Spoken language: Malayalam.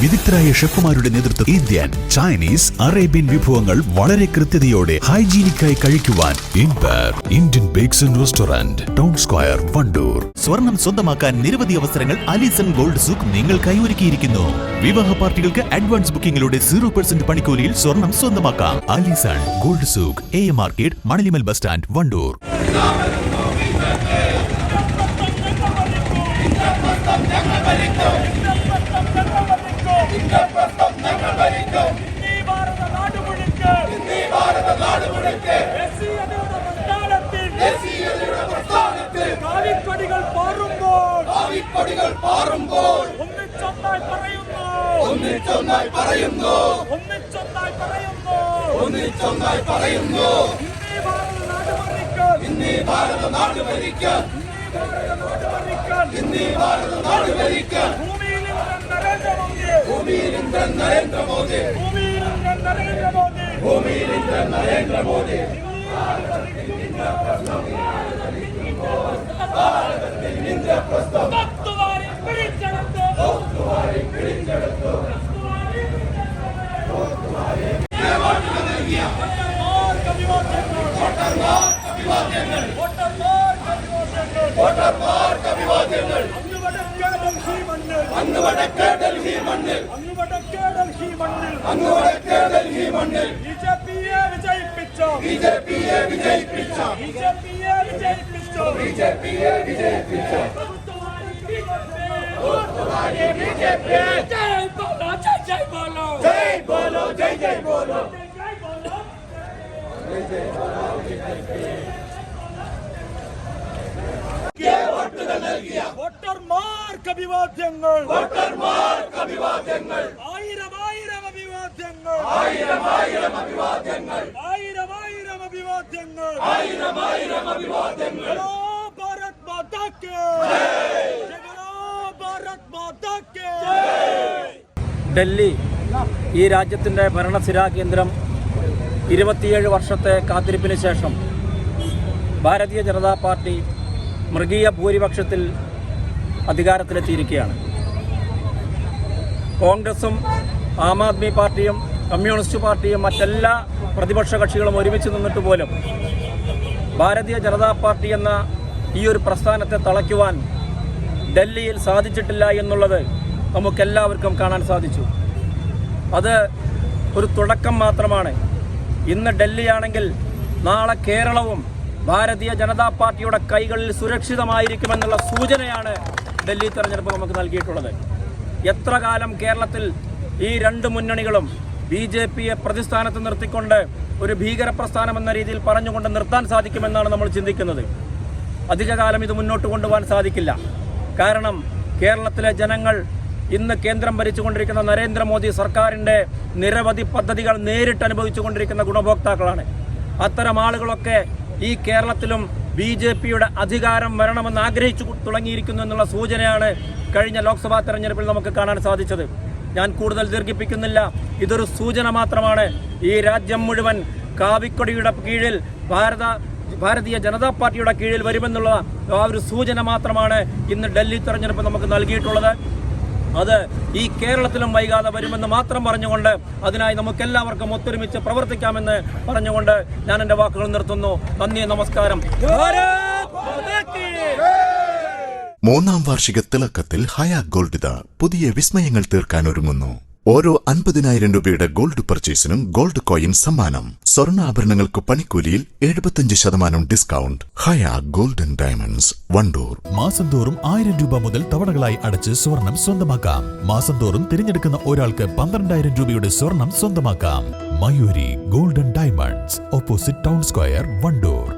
വിദഗ്ധരായ ഷെഫുമാരുടെ നേതൃത്വം ഇന്ത്യൻ, ചൈനീസ്, അറേബ്യൻ വിഭവങ്ങൾ വളരെ കൃത്യതയോടെ ഹൈജീനിക്കായി കഴിക്കുവാൻ Indian bakes and restaurant, town square, Wandoor. സ്വർണം സ്വന്തമാക്കാൻ നിരവധി അവസരങ്ങൾ അലിസൺ ഗോൾഡ് സൂക്ക് നിങ്ങൾക്കായി ഒരുക്കിയിരിക്കുന്നു. വിവാഹ പാർട്ടികൾക്ക് അഡ്വാൻസ് ബുക്കിംഗിലൂടെ 0% പണിക്കൂലിയിൽ സ്വർണം സ്വന്തമാക്കാം. Alison gold souk, AM market, Manalimal bus stand, Wandoor. വോട്ടർമാർക്ക് അഭിവാദ്യങ്ങൾ, ആയിരം അഭിവാദ്യങ്ങൾ. ഭാരത് മാതാ കി ജയ്. ഡൽഹി ഈ രാജ്യത്തിൻ്റെ ഭരണസിരാ കേന്ദ്രം 27 വർഷത്തെ കാത്തിരിപ്പിന് ശേഷം ഭാരതീയ ജനതാ പാർട്ടി മൃഗീയ ഭൂരിപക്ഷത്തിൽ അധികാരത്തിലെത്തിയിരിക്കുകയാണ്. കോൺഗ്രസും ആം ആദ്മി പാർട്ടിയും കമ്മ്യൂണിസ്റ്റ് പാർട്ടിയും മറ്റെല്ലാ പ്രതിപക്ഷ കക്ഷികളും ഒരുമിച്ച് നിന്നിട്ട് പോലും ഭാരതീയ ജനതാ പാർട്ടി എന്ന ഈ ഒരു പ്രസ്ഥാനത്തെ തളയ്ക്കുവാൻ ഡൽഹിയിൽ സാധിച്ചിട്ടില്ല എന്നുള്ളത് നമുക്കെല്ലാവർക്കും കാണാൻ സാധിച്ചു. അത് ഒരു തുടക്കം മാത്രമാണ്. ഇന്ന് ഡൽഹിയാണെങ്കിൽ നാളെ കേരളവും ഭാരതീയ ജനതാ പാർട്ടിയുടെ കൈകളിൽ സുരക്ഷിതമായിരിക്കുമെന്നുള്ള സൂചനയാണ് ഡൽഹി തെരഞ്ഞെടുപ്പ് നമുക്ക് നൽകിയിട്ടുള്ളത്. എത്ര കാലം കേരളത്തിൽ ഈ രണ്ട് മുന്നണികളും BJPയെ പ്രതിസ്ഥാനത്ത് നിർത്തിക്കൊണ്ട് ഒരു ഭീകരപ്രസ്ഥാനം എന്ന രീതിയിൽ പറഞ്ഞുകൊണ്ട് നിർത്താൻ സാധിക്കുമെന്നാണ് നമ്മൾ ചിന്തിക്കുന്നത്. അധികകാലം ഇത് മുന്നോട്ട് കൊണ്ടുപോകാൻ സാധിക്കില്ല. കാരണം കേരളത്തിലെ ജനങ്ങൾ ഇന്ന് കേന്ദ്രം ഭരിച്ചുകൊണ്ടിരിക്കുന്ന നരേന്ദ്രമോദി സർക്കാരിൻ്റെ നിരവധി പദ്ധതികൾ നേരിട്ട് അനുഭവിച്ചുകൊണ്ടിരിക്കുന്ന ഗുണഭോക്താക്കളാണ്. അത്തരം ആളുകളൊക്കെ ഈ കേരളത്തിലും BJPയുടെ അധികാരം വരണമെന്ന് ആഗ്രഹിച്ചു തുടങ്ങിയിരിക്കുന്നു എന്നുള്ള സൂചനയാണ് കഴിഞ്ഞ ലോക്സഭാ തെരഞ്ഞെടുപ്പിൽ നമുക്ക് കാണാൻ സാധിച്ചത്. ഞാൻ കൂടുതൽ ദീർഘിപ്പിക്കുന്നില്ല. ഇതൊരു സൂചന മാത്രമാണ്. ഈ രാജ്യം മുഴുവൻ കാവിക്കൊടിയുടെ കീഴിൽ ഭാരതീയ ജനതാ പാർട്ടിയുടെ കീഴിൽ വരുമെന്നുള്ള ആ ഒരു സൂചന മാത്രമാണ് ഇന്ന് ഡൽഹി തെരഞ്ഞെടുപ്പ് നമുക്ക് നൽകിയിട്ടുള്ളത്. അത് ഈ കേരളത്തിലും വൈകാതെ വരുമെന്ന് മാത്രം പറഞ്ഞുകൊണ്ട് അതിനായി നമുക്കെല്ലാവർക്കും ഒത്തൊരുമിച്ച് പ്രവർത്തിക്കാമെന്ന് പറഞ്ഞുകൊണ്ട് ഞാൻ എൻ്റെ വാക്കുകൾ നിർത്തുന്നു. നന്ദി, നമസ്കാരം. മൂന്നാം വാർഷിക തിളക്കത്തിൽ ഹയ ഗോൾഡ് പുതിയ വിസ്മയങ്ങൾ തീർക്കാൻ ഒരുങ്ങുന്നു. ഓരോ 50,000 രൂപയുടെ ഗോൾഡ് പർച്ചേസിനും ഗോൾഡ് കോയിൻ സമ്മാനം. സ്വർണ്ണാഭരണങ്ങൾക്ക് പണിക്കൂലിയിൽ 75% ഡിസ്കൗണ്ട്. ഹയ ഗോൾഡൻ ഡയമണ്ട്സ്, വണ്ടൂർ. മാസം തോറും 1000 രൂപ മുതൽ തവണകളായി അടച്ച് സ്വർണം സ്വന്തമാക്കാം. മാസം തോറും തിരഞ്ഞെടുക്കുന്ന ഒരാൾക്ക് 12,000 രൂപയുടെ സ്വർണം സ്വന്തമാക്കാം. Mayuri golden diamonds, opposite town square, Wandoor.